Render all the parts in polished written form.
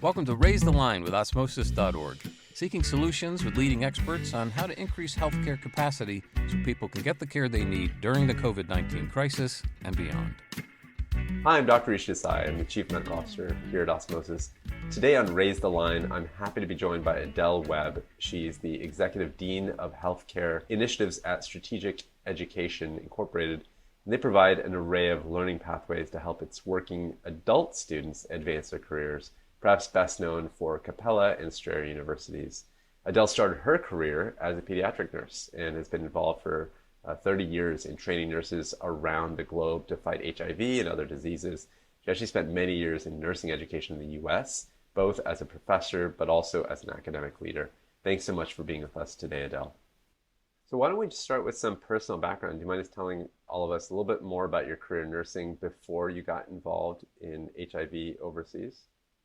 Welcome to Raise the Line with Osmosis.org, seeking solutions with leading experts on how to increase healthcare capacity so people can get the care they need during the COVID-19 crisis and beyond. Hi, I'm Dr. Rishi Desai. I'm the Chief Medical Officer here at Osmosis. Today on Raise the Line, I'm happy to be joined by Adele Webb. She's the Executive Dean of Healthcare Initiatives at Strategic Education Incorporated. And they provide an array of learning pathways to help its working adult students advance their careers, perhaps best known for Capella and Strayer universities. Adele started her career as a pediatric nurse and has been involved for 30 years in training nurses around the globe to fight HIV and other diseases. She actually spent many years in nursing education in the US, both as a professor but also as an academic leader. Thanks so much for being with us today, Adele. So why don't we just start with some personal background? Do you mind just telling all of us a little bit more about your career in nursing before you got involved in HIV overseas?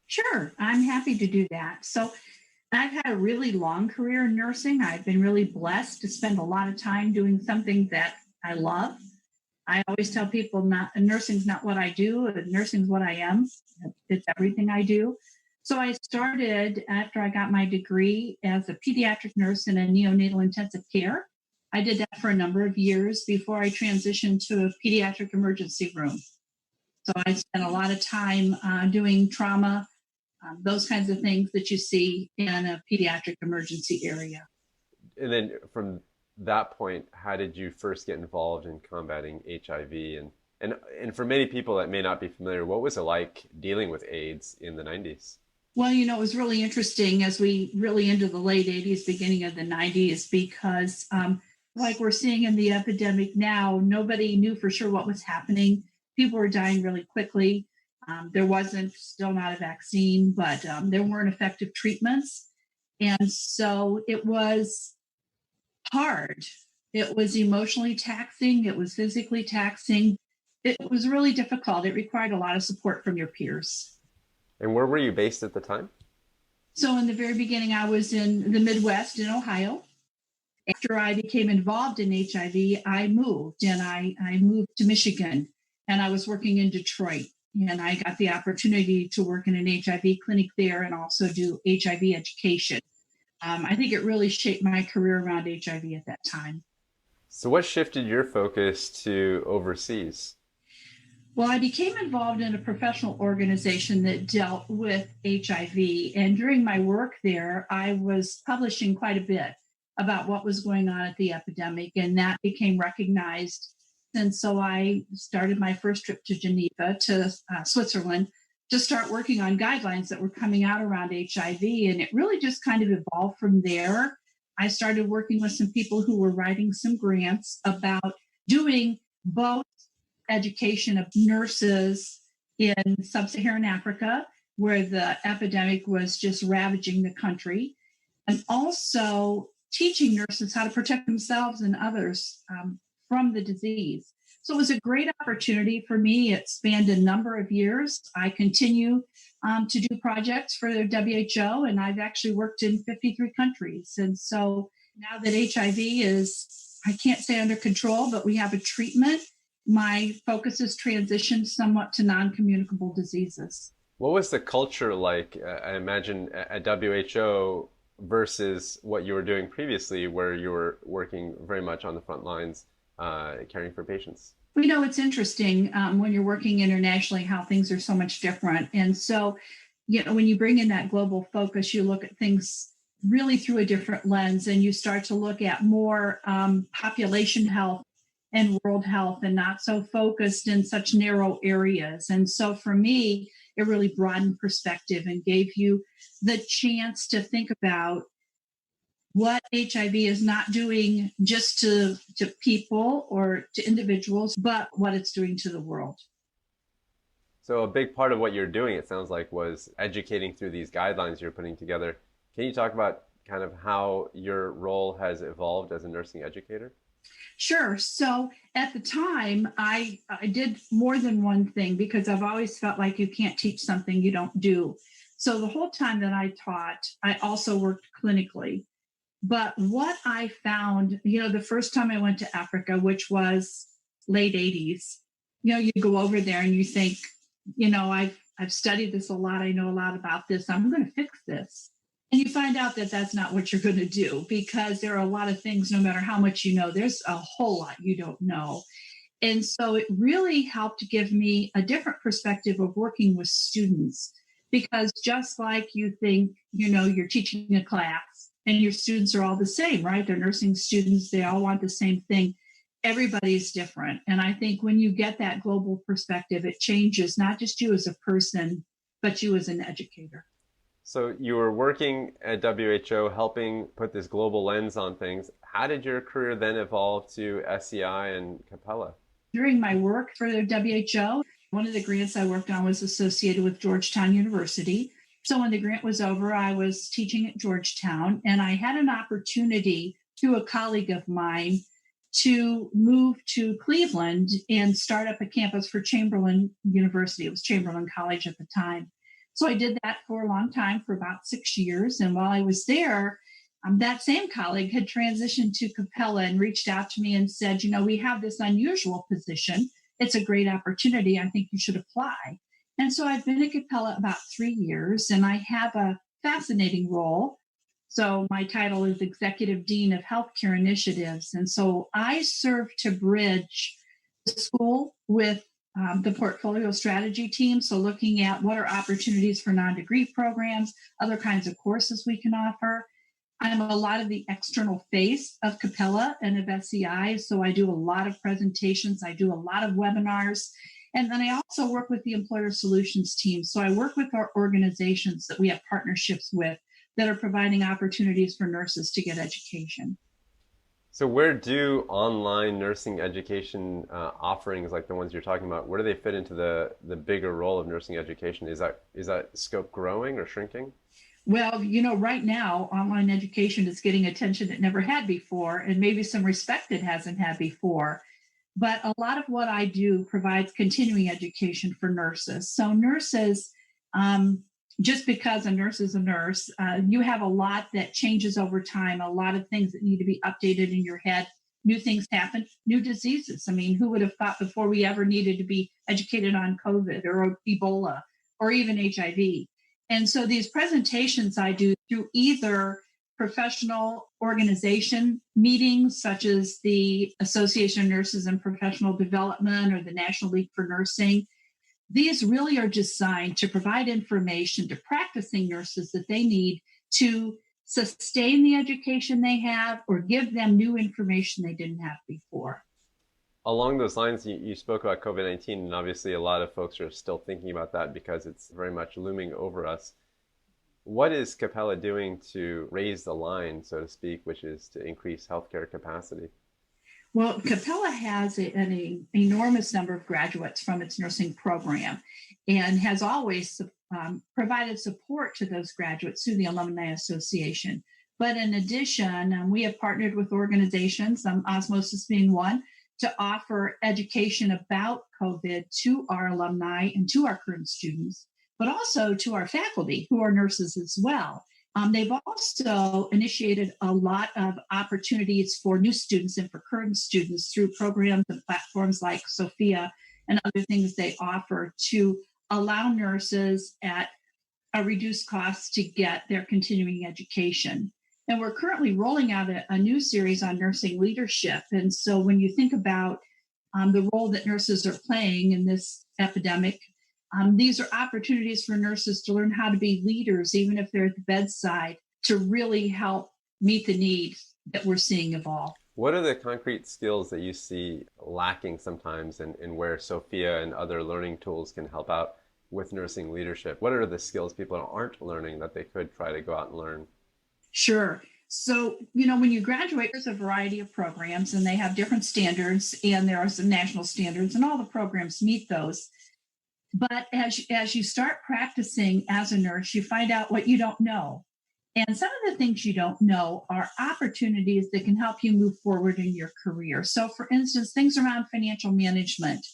Sure, I'm happy to do that. So I've had a really long career in nursing. I've been really blessed to spend a lot of time doing something that I love. I always tell people nursing's not what I do, nursing's what I am. It's everything I do. So I started after I got my degree as a pediatric nurse in a neonatal intensive care. I did that for a number of years before I transitioned to a pediatric emergency room. So I spent a lot of time doing trauma, those kinds of things that you see in a pediatric emergency area. And then from that point, how did you first get involved in combating HIV? And for many people that may not be familiar, what was it like dealing with AIDS in the 90s? Well, it was really interesting as we really into the late 80s, beginning of the 90s, because like we're seeing in the epidemic now, nobody knew for sure what was happening. People were dying really quickly. There wasn't still not a vaccine, but there weren't effective treatments. And so it was hard. It was emotionally taxing. It was physically taxing. It was really difficult. It required a lot of support from your peers. And where were you based at the time? So in the very beginning, I was in the Midwest in Ohio. After I became involved in HIV, I moved to Michigan, and I was working in Detroit. And I got the opportunity to work in an HIV clinic there and also do HIV education. I think it really shaped my career around HIV at that time. So what shifted your focus to overseas? Well, I became involved in a professional organization that dealt with HIV. And during my work there, I was publishing quite a bit about what was going on at the epidemic, and that became recognized. And so I started my first trip to Geneva, to Switzerland, to start working on guidelines that were coming out around HIV. And it really just kind of evolved from there. I started working with some people who were writing some grants about doing both education of nurses in sub-Saharan Africa, where the epidemic was just ravaging the country, and also teaching nurses how to protect themselves and others from the disease. So it was a great opportunity for me. It spanned a number of years. I continue to do projects for the WHO, and I've actually worked in 53 countries. And so now that HIV is, I can't say under control, but we have a treatment, my focus has transitioned somewhat to non-communicable diseases. What was the culture like, I imagine, at WHO versus what you were doing previously, where you were working very much on the front lines, caring for patients? Well, it's interesting when you're working internationally, how things are so much different. And so, when you bring in that global focus, you look at things really through a different lens, and you start to look at more population health and world health, and not so focused in such narrow areas. And so for me, it really broadened perspective and gave you the chance to think about what HIV is not doing just to people or to individuals, but what it's doing to the world. So a big part of what you're doing, it sounds like, was educating through these guidelines you're putting together. Can you talk about kind of how your role has evolved as a nursing educator? Sure. So at the time, I did more than one thing, because I've always felt like you can't teach something you don't do. So the whole time that I taught, I also worked clinically. But what I found, the first time I went to Africa, which was late 80s, you go over there and you think, I've I've studied this a lot. I know a lot about this. I'm going to fix this. And you find out that that's not what you're going to do, because there are a lot of things, no matter how much you know, there's a whole lot you don't know. And so it really helped give me a different perspective of working with students, because just like you think, you're teaching a class and your students are all the same, right? They're nursing students. They all want the same thing. Everybody's different. And I think when you get that global perspective, it changes not just you as a person, but you as an educator. So you were working at WHO, helping put this global lens on things. How did your career then evolve to SEI and Capella? During my work for the WHO, one of the grants I worked on was associated with Georgetown University. So when the grant was over, I was teaching at Georgetown, and I had an opportunity through a colleague of mine to move to Cleveland and start up a campus for Chamberlain University. It was Chamberlain College at the time. So I did that for a long time, for about 6 years. And while I was there, that same colleague had transitioned to Capella and reached out to me and said, we have this unusual position. It's a great opportunity. I think you should apply. And so I've been at Capella about 3 years, and I have a fascinating role. So my title is Executive Dean of Healthcare Initiatives. And so I serve to bridge the school with the portfolio strategy team. So looking at what are opportunities for non-degree programs, other kinds of courses we can offer. I'm a lot of the external face of Capella and of SEI. So I do a lot of presentations. I do a lot of webinars. And then I also work with the employer solutions team. So I work with our organizations that we have partnerships with that are providing opportunities for nurses to get education. So where do online nursing education offerings like the ones you're talking about, where do they fit into the bigger role of nursing education? Is that scope growing or shrinking? Well, right now, online education is getting attention it never had before, and maybe some respect it hasn't had before. But a lot of what I do provides continuing education for nurses. So nurses, just because a nurse is a nurse, you have a lot that changes over time, a lot of things that need to be updated in your head. New things happen, new diseases. I mean, who would have thought before we ever needed to be educated on COVID or Ebola or even HIV? And so these presentations I do through either professional organization meetings, such as the Association of Nurses and Professional Development or the National League for Nursing. These really are designed to provide information to practicing nurses that they need to sustain the education they have or give them new information they didn't have before. Along those lines, you spoke about COVID-19, and obviously a lot of folks are still thinking about that because it's very much looming over us. What is Capella doing to raise the line, so to speak, which is to increase healthcare capacity? Well, Capella has an enormous number of graduates from its nursing program and has always provided support to those graduates through the Alumni Association. But in addition, we have partnered with organizations, Osmosis being one, to offer education about COVID to our alumni and to our current students, but also to our faculty who are nurses as well. They've also initiated a lot of opportunities for new students and for current students through programs and platforms like Sophia and other things they offer to allow nurses at a reduced cost to get their continuing education. And we're currently rolling out a new series on nursing leadership. And so when you think about the role that nurses are playing in this epidemic, these are opportunities for nurses to learn how to be leaders, even if they're at the bedside, to really help meet the needs that we're seeing evolve. What are the concrete skills that you see lacking sometimes and where Sophia and other learning tools can help out with nursing leadership? What are the skills people aren't learning that they could try to go out and learn? Sure. So, when you graduate, there's a variety of programs and they have different standards, and there are some national standards, and all the programs meet those. But as you start practicing as a nurse, you find out what you don't know. And some of the things you don't know are opportunities that can help you move forward in your career. So, for instance, things around financial management.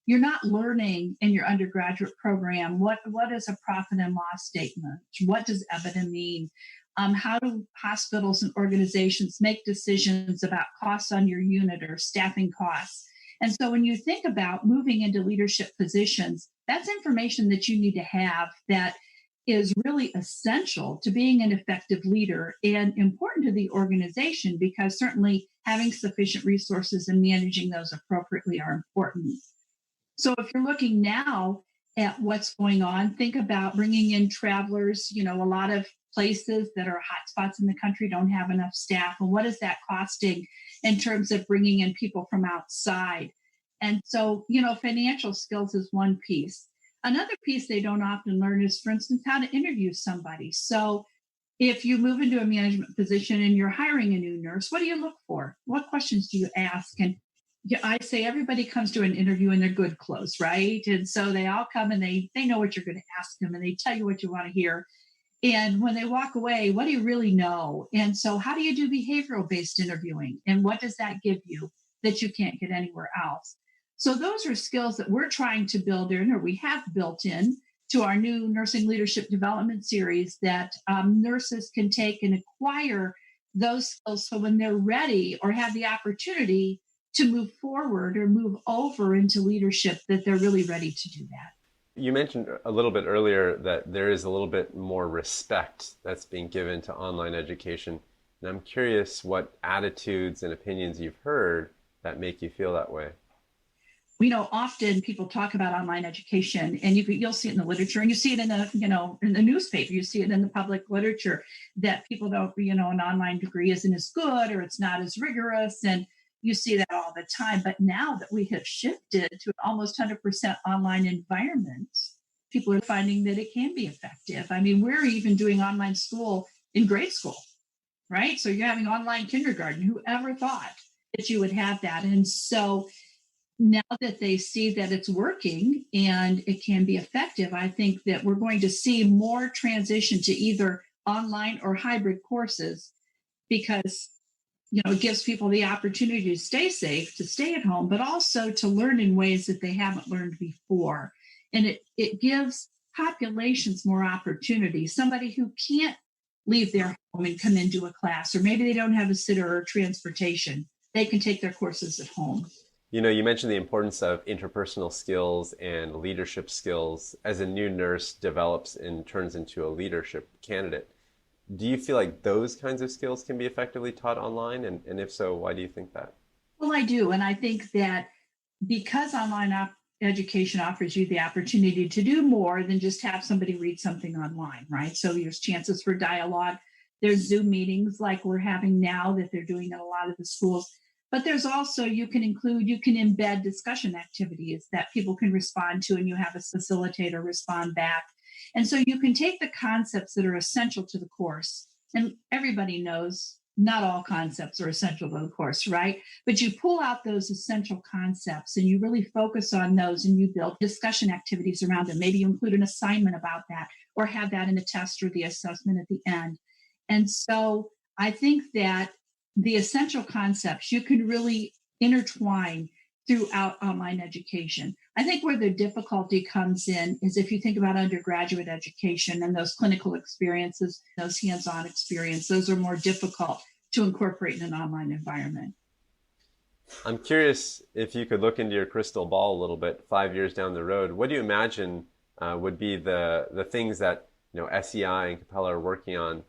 You're not learning in your undergraduate program what is a profit and loss statement? What does EBITDA mean? How do hospitals and organizations make decisions about costs on your unit or staffing costs? And so when you think about moving into leadership positions, That's information that you need to have that is really essential to being an effective leader and important to the organization, because certainly having sufficient resources and managing those appropriately are important. So if you're looking now at what's going on, think about bringing in travelers. A lot of places that are hotspots in the country don't have enough staff. And what is that costing in terms of bringing in people from outside? And so, financial skills is one piece. Another piece they don't often learn is, for instance, how to interview somebody. So if you move into a management position and you're hiring a new nurse, what do you look for? What questions do you ask? And I say everybody comes to an interview in their good clothes, right? And so they all come and they know what you're going to ask them, and they tell you what you want to hear. And when they walk away, what do you really know? And so how do you do behavioral based interviewing? And what does that give you that you can't get anywhere else? So those are skills that we're trying to build in, or we have built in to our new nursing leadership development series, that nurses can take and acquire those skills, so when they're ready or have the opportunity to move forward or move over into leadership, that they're really ready to do that. You mentioned a little bit earlier that there is a little bit more respect that's being given to online education. And I'm curious what attitudes and opinions you've heard that make you feel that way. Often people talk about online education, and you'll see it in the literature, and you see it in the newspaper, you see it in the public literature, that people don't, an online degree isn't as good, or it's not as rigorous. And you see that all the time. But now that we have shifted to an almost 100% online environment, people are finding that it can be effective. I mean, we're even doing online school in grade school, right? So you're having online kindergarten. Whoever thought that you would have that? And so now that they see that it's working and it can be effective, I think that we're going to see more transition to either online or hybrid courses, because it gives people the opportunity to stay safe, to stay at home, but also to learn in ways that they haven't learned before. And it gives populations more opportunity. Somebody who can't leave their home and come into a class, or maybe they don't have a sitter or transportation, they can take their courses at home. You mentioned the importance of interpersonal skills and leadership skills as a new nurse develops and turns into a leadership candidate. Do you feel like those kinds of skills can be effectively taught online? And if so, why do you think that? Well, I do. And I think that because online education offers you the opportunity to do more than just have somebody read something online, right? So there's chances for dialogue. There's Zoom meetings like we're having now that they're doing in a lot of the schools. But there's also, you can embed discussion activities that people can respond to, and you have a facilitator respond back. And so you can take the concepts that are essential to the course, and everybody knows not all concepts are essential to the course, right? But you pull out those essential concepts and you really focus on those, and you build discussion activities around them. Maybe you include an assignment about that, or have that in the test or the assessment at the end. And so I think that the essential concepts you can really intertwine throughout online education. I think where the difficulty comes in is if you think about undergraduate education and those clinical experiences, those hands-on experiences, those are more difficult to incorporate in an online environment. I'm curious if you could look into your crystal ball a little bit, 5 years down the road. What do you imagine would be the things that SEI and Capella are working on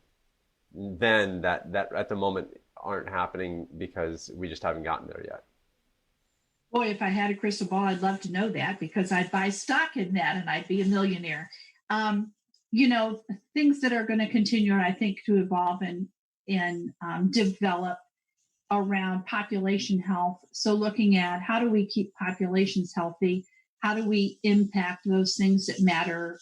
then that at the moment aren't happening because we just haven't gotten there yet? Boy, if I had a crystal ball, I'd love to know that, because I'd buy stock in that and I'd be a millionaire. Things that are going to continue, I think, to evolve and develop around population health. So looking at how do we keep populations healthy? How do we impact those things that matter?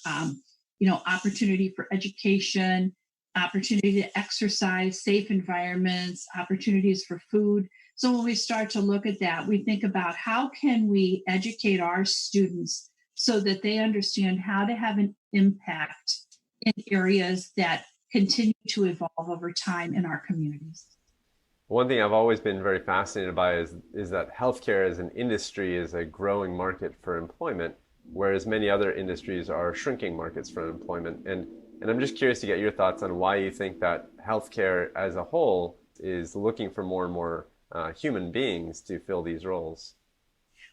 Opportunity for education, opportunity to exercise, safe environments, opportunities for food. So when we start to look at that, we think about how can we educate our students so that they understand how to have an impact in areas that continue to evolve over time in our communities. One thing I've always been very fascinated by is that healthcare as an industry is a growing market for employment, whereas many other industries are shrinking markets for employment. And I'm just curious to get your thoughts on why you think that healthcare as a whole is looking for more and more human beings to fill these roles.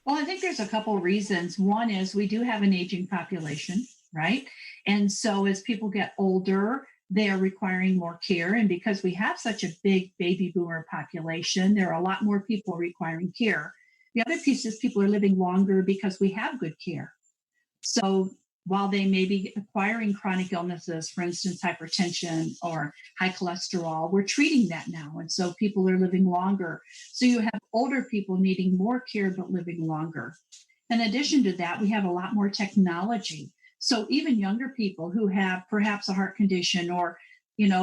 Well, I think there's a couple of reasons. One is we do have an aging population, right? And so as people get older, they are requiring more care. And because we have such a big baby boomer population, there are a lot more people requiring care. The other piece is people are living longer because we have good care. So while they may be acquiring chronic illnesses, for instance, hypertension or high cholesterol, we're treating that now. And so people are living longer. So you have older people needing more care but living longer. In addition to that, we have a lot more technology. So even younger people who have perhaps a heart condition or,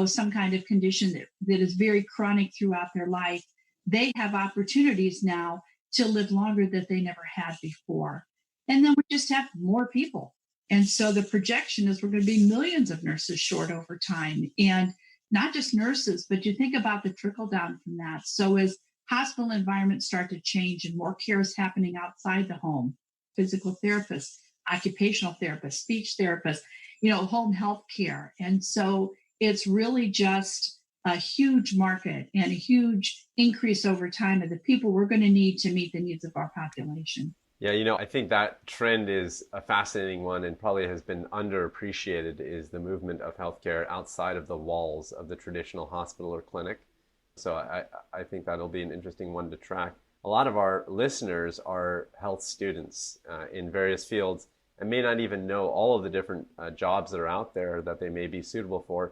some kind of condition that is very chronic throughout their life, they have opportunities now to live longer that they never had before. And then we just have more people. And so the projection is we're going to be millions of nurses short over time. And not just nurses, but you think about the trickle down from that. So as hospital environments start to change and more care is happening outside the home, physical therapists, occupational therapists, speech therapists, home health care. And so it's really just a huge market and a huge increase over time of the people we're going to need to meet the needs of our population. Yeah, I think that trend is a fascinating one and probably has been underappreciated, is the movement of healthcare outside of the walls of the traditional hospital or clinic. So I think that'll be an interesting one to track. A lot of our listeners are health students in various fields and may not even know all of the different jobs that are out there that they may be suitable for.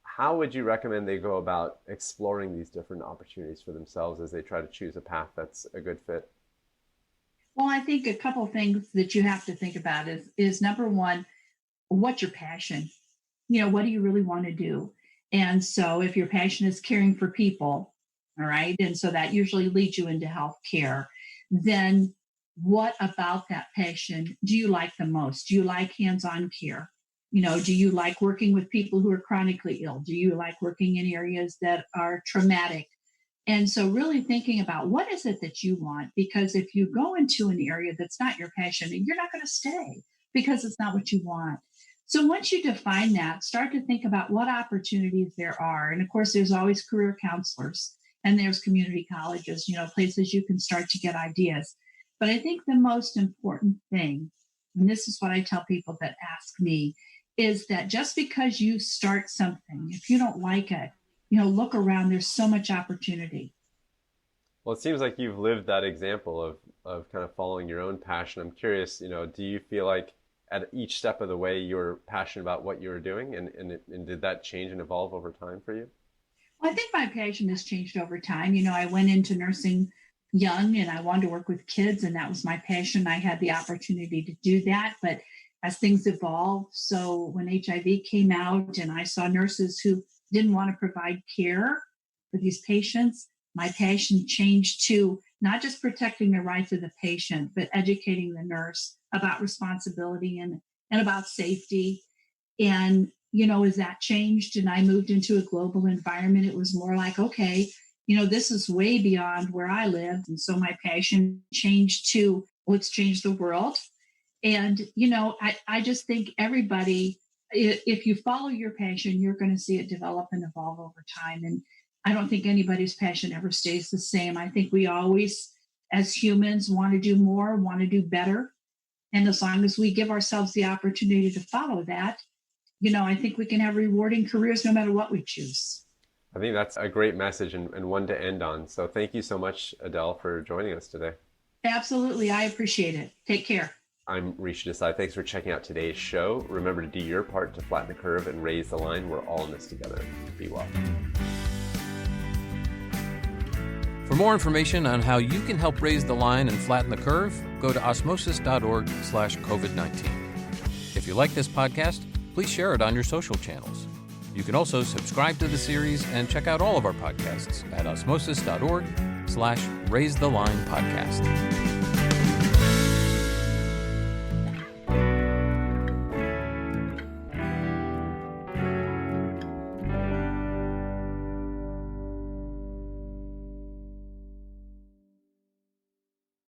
How would you recommend they go about exploring these different opportunities for themselves as they try to choose a path that's a good fit? Well, I think a couple of things that you have to think about is number one, what's your passion? What do you really want to do? And so if your passion is caring for people, all right, and so that usually leads you into healthcare, then what about that passion do you like the most? Do you like hands-on care? Do you like working with people who are chronically ill? Do you like working in areas that are traumatic? And so really thinking about what is it that you want? Because if you go into an area that's not your passion, you're not going to stay because it's not what you want. So once you define that, start to think about what opportunities there are. And of course, there's always career counselors and there's community colleges, places you can start to get ideas. But I think the most important thing, and this is what I tell people that ask me, is that just because you start something, if you don't like it, look around, there's so much opportunity. Well, it seems like you've lived that example of kind of following your own passion. I'm curious, do you feel like at each step of the way you're passionate about what you're doing, and did that change and evolve over time for you? Well, I think my passion has changed over time. I went into nursing young and I wanted to work with kids, and that was my passion. I had the opportunity to do that, but as things evolved, so when HIV came out and I saw nurses who didn't want to provide care for these patients, my passion changed to not just protecting the rights of the patient, but educating the nurse about responsibility and about safety. And, as that changed and I moved into a global environment, it was more like, okay, this is way beyond where I lived. And so my passion changed to let's change the world. And, I just think everybody, if you follow your passion, you're going to see it develop and evolve over time. And I don't think anybody's passion ever stays the same. I think we always, as humans, want to do more, want to do better. And as long as we give ourselves the opportunity to follow that, I think we can have rewarding careers no matter what we choose. I think that's a great message and one to end on. So thank you so much, Adele, for joining us today. Absolutely. I appreciate it. Take care. I'm Rishi Desai. Thanks for checking out today's show. Remember to do your part to flatten the curve and raise the line. We're all in this together. Be well. For more information on how you can help raise the line and flatten the curve, go to osmosis.org/COVID-19. If you like this podcast, please share it on your social channels. You can also subscribe to the series and check out all of our podcasts at osmosis.org/raise the line podcast.